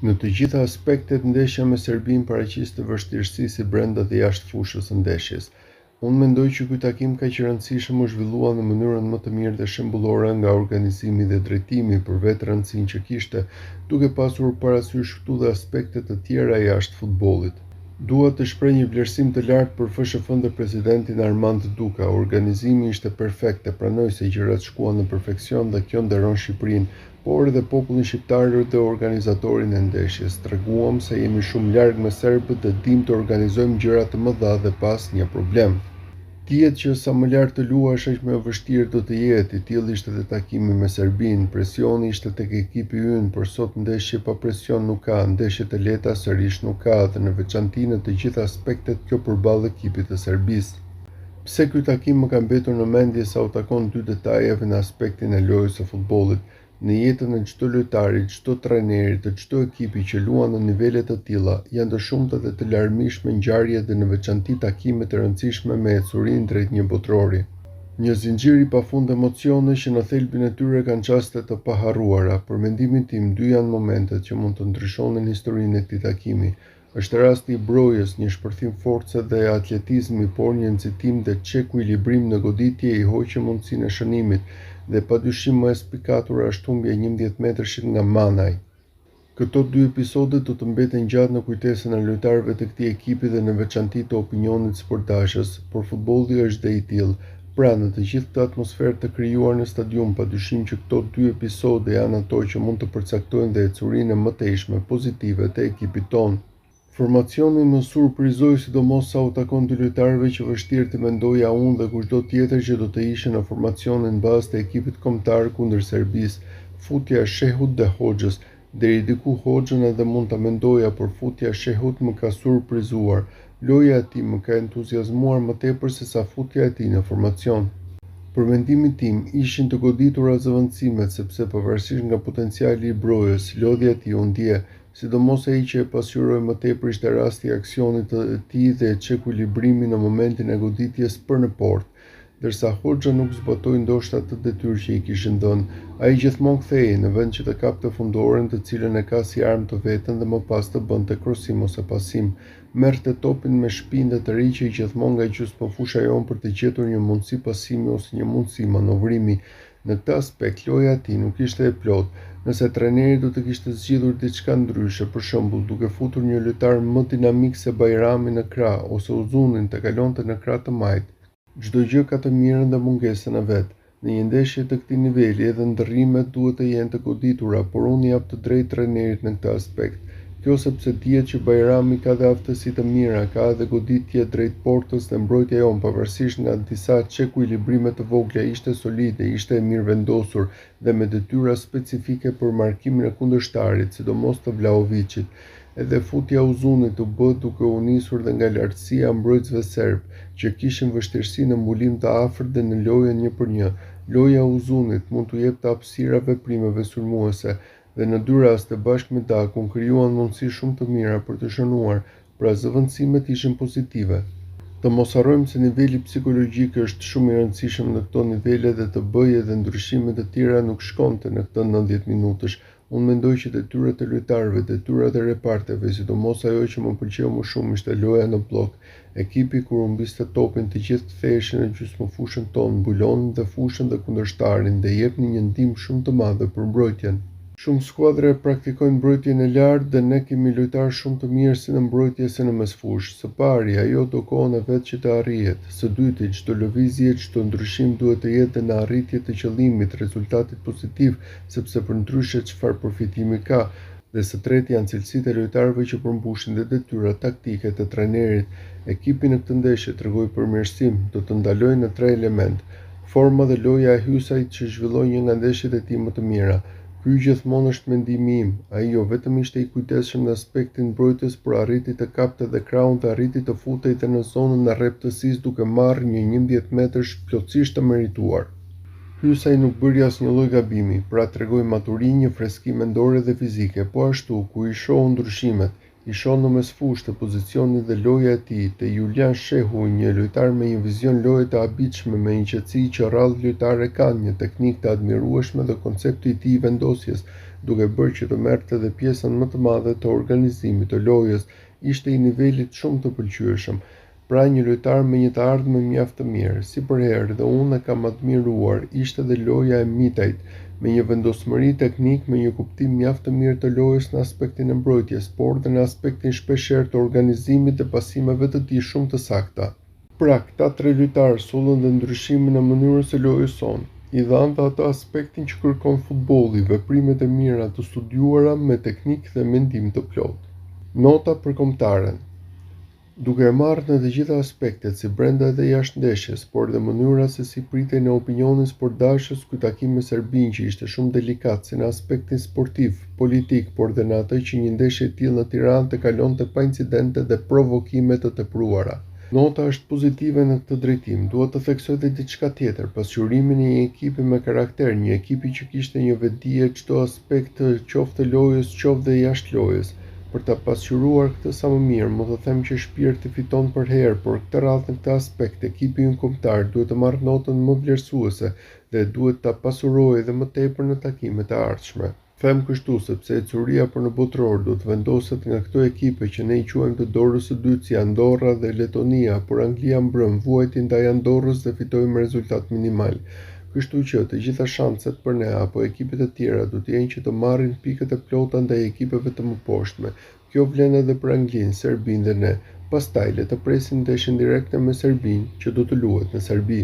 Në të gjitha aspektet, ndeshja me Serbinë paraqiste vështirësi si brenda dhe jashtë fushës së ndeshjes. Unë mendoj që ky takim kaq i rëndësishëm u zhvillua në mënyrën më të mirë dhe shembullore nga organizimi dhe drejtimi për vetë rëndësinë që kishte, duke pasur parasysh këtu dhe aspekte të tjera jashtë futbollit. Dua të shpreh një vlerësim të lartë për FSHF-n dhe presidentin Armand Duka. Organizimi ishte perfekt e pranoj se gjërat shkuan në perfeksion dhe kjo nderon Shqipërinë, por edhe popullin shqiptar dhe organizatorin e ndeshjes. Treguam se jemi shumë larg me serbët dhe dim të organizojmë gjëra të mëdha dhe pas një problem. Dihet që sa më lart të luash aq më vështirë do të jetë. I tillë ishte edhe takimi me Serbinë. Presioni ishte tek ekipi ynë, por sot ndeshje pa presion nuk ka, ndeshje të lehta sërish nuk ka, dhe në veçanti në të gjitha aspektet kjo përballë ekipit të Serbisë. Pse ky takim më ka mbetur në mendje sa u takon dy detajeve në aspektin e lojës së futbollit. Në jetën e çdo lojtari, çdo trajneri, të çdo ekipi që luan në nivele të tilla, janë të shumta dhe të larmishme ngjarjet dhe në veçanti takime të rëndësishme me ecurinë drejt një botrori. Një zinxhir i pafund emocionesh që në thelbin e tyre kanë çaste të paharruara. Për mendimin tim, dy janë momentet që mund të ndryshonin historinë e këtij takimi. Është rasti i brojës, një shpërthim force dhe atletizmi, por një nxitim dhe çekuilibrim në goditje i hoqi mundësinë e shënimit, dhe padyshim më e spikatur është humbja 11 metrëshit nga Manaj. Këto dy episode do të mbeten gjatë në kujtesën e lojtarëve të këtij ekipi dhe në veçanti të opinionit sportazhës, por futbolli është dhe i tillë. Pra, në të gjithë këtë atmosferë të krijuar në stadium, padyshim që këto dy episode janë ato që mund të përcaktojnë dhe ecurinë e mëtejshme pozitive të ekipit tonë. Formacioni më surprizoi sidomos sa u takon dy lojtarëve që vështirë të mendoja unë dhe kushdo tjetër që do të ishin në formacionin bazë të ekipit kombëtar kundër Serbisë. Futja e Shehut dhe Hoxhës, deri diku Hoxhën edhe mund ta mendoja, por futja e Shehut më ka surprizuar. Loja e tij më ka entuziazmuar më tepër se sa futja e tij në formacion. Për mendimin tim, ishin të goditura zëvendësimet sepse pavarësisht nga potenciali i brojës, lodhja e tij u ndje. Sidomos ai që e pasqyroi më tepër ishte rasti i aksionit të tij dhe çekuilibrimi në momentin e goditjes për në portë, ndërsa Hoxha nuk zbatoi ndoshta të detyrë që i kishin dhënë. Ai gjithmonë kthehej në vend që të kapte fundoren, të cilën e ka si armë të vetën dhe më pas të bënte krosim ose pasim. Merrte topin me shpinë dhe të riqej gjithmonë nga gjysmëfusha jon për të gjetur një mundësi pasimi ose një mundësi manovrimi. Në këtë aspekt loja e tij nuk ishte e plotë. Nëse trajneri do të kishte zgjidhur diçka ndryshe, për shembull, duke futur një lojtar më dinamik se Bajrami në krah ose Uzunin të kalonte në krah të majt, çdo gjë ka të mirën dhe mungesën e vet. Në një ndeshje të këtij niveli edhe ndërrimet duhet të jenë të goditura, por unë jap të drejtë trajnerit në këtë aspekt. Kjo sepse dihet që Bajrami ka dhe aftësi të mira, ka edhe goditje drejt portës dhe mbrojtja jon pavarësisht nga disa çekuilibrime të vogla ishte solide, ishte e mirë vendosur dhe me detyra specifike për markimin e kundërshtarit, sidomos të Vlahovićit. Edhe futja e Uzunit u bë duke u nisur dhe nga lartësia mbrojtësve serb, që kishin vështirësi në mbulim të afërt dhe në lojën 1-1. Loja e Uzunit mund t'u jepte hapësira veprimeve sulmuese, dhe në dy raste bashkë me Dakun krijuan mundësi shumë të mira për të shënuar, pra zëvendësimet ishin pozitive. Të mos harrojmë se niveli psikologjik është shumë i rëndësishëm në këto nivele dhe të bëjë dhe ndryshimet e tjera nuk shkonte në këtë 90 minutësh. Unë mendoj që detyrat e lojtarëve, detyrat e reparteve, sidomos ajo që më pëlqeu më shumë ishte loja në blok. Ekipi kur humbiste topin të gjithë ktheheshin në gjysmëfushën tonë, mbulonin dhe fushën dhe kundërshtarin dhe jepnin një ndihmë shumë të madhe për mbrojtjen. Shumë skuadra praktikojnë mbrojtjen e lartë dhe ne kemi lojtarë shumë të mirë si në mbrojtje se në mesfushë. Së pari, ajo do kohën e vet që të arrihet. Së dyti, çdo lëvizje, çdo ndryshim duhet të jetë në arritje të qëllimit, rezultatit pozitiv, sepse përndryshe çfarë përfitimi ka. Dhe së treti janë cilësitë e lojtarëve që përmbushin dhe detyrat taktike të trajnerit. Ekipi në këtë ndeshje tregoi përmirësim, do të ndaloj në 3 element. Forma dhe loja e Hysajt që zhvilloi një nga ndeshjet e tij më të mira. Ky gjithmonë është mendimi im. Ai jo vetëm ishte i kujdesshëm në aspektin mbrojtjes, por arriti të kapte dhe krahun dhe arriti të futej dhe në zonën e rreptësisë duke marrë një 11 metrësh plotësisht të merituar. Hysaj nuk bëri asnjë lloj gabimi, pra tregoi maturi, një freski mendore dhe fizike, po ashtu ku i shohu ndryshimet, i shoh në mesfushë të pozicionit dhe loja e tij, te Julian Shehu, një lojtar me një vizion loje të habitshme, me një qetësi që rrallë lojtarë kanë, një teknikë të admirueshme dhe koncepti i tij i vendosjes duke bërë që të merrte edhe pjesën më të madhe të organizimit të lojës, ishte i nivelit shumë të pëlqyeshëm. Pra një lojtar me një të ardhme mjaft të mirë, si për herë dhe unë e kam admiruar, ishte dhe loja e Mitajt, me një vendosmëri teknik me një kuptim mjaft të mirë të lojës në aspektin e mbrojtjes, por dhe në aspektin shpeshherë të organizimit dhe pasimeve të tij shumë të sakta. Pra, këta tre lojtarë sollën dhe ndryshimin e mënyrës së lojës sonë. I dhanë dhe atë aspektin që kërkon futbolli, veprimet e mira të studiuara me teknikë dhe mendim të plotë. Nota për kombëtaren. Duke marrë në të gjitha aspektet, si brenda dhe jashtë ndeshjes, por dhe mënyra se si pritej në opinionin sportdashës, ky takim me Serbinë që ishte shumë delikat si në aspektin sportiv, politik, por dhe në atë që një ndeshje e tillë në Tiranë të kalonte pa incidente dhe provokime të tepruara. Nota është pozitive në këtë drejtim, duhet të theksoj dhe diçka tjetër, pasqyrimin e një ekipi me karakter, një ekipi që kishte një vetdije çdo aspekt qoftë lojës, qoftë dhe jashtë lojës. Për ta pasqyruar këtë sa më mirë, më të them që shpirti fiton për herë, por këtë radhë në këtë aspekt, ekipi ynë kombëtar duhet të marrë notën më vlerësuese dhe duhet ta pasurojë edhe më tepër në takimet e ardhshme. Them kështu sepse ecuria për në botror do të vendoset nga këto ekipe që ne i quajmë të dorës së dytë si Andorra dhe Letonia, por Anglia mbrëm vuajti ndaj Andorrës dhe fitoi me rezultat minimal. Kështu që të gjitha shanset për ne apo ekipet e tjera do të jenë që të marrin pikët e plota ndaj ekipeve të mëposhtme. Kjo vlen edhe për Anglinë, Serbinë dhe ne. Pastaj le të presim ndeshjen direkte me Serbinë që do të luhet në Serbi.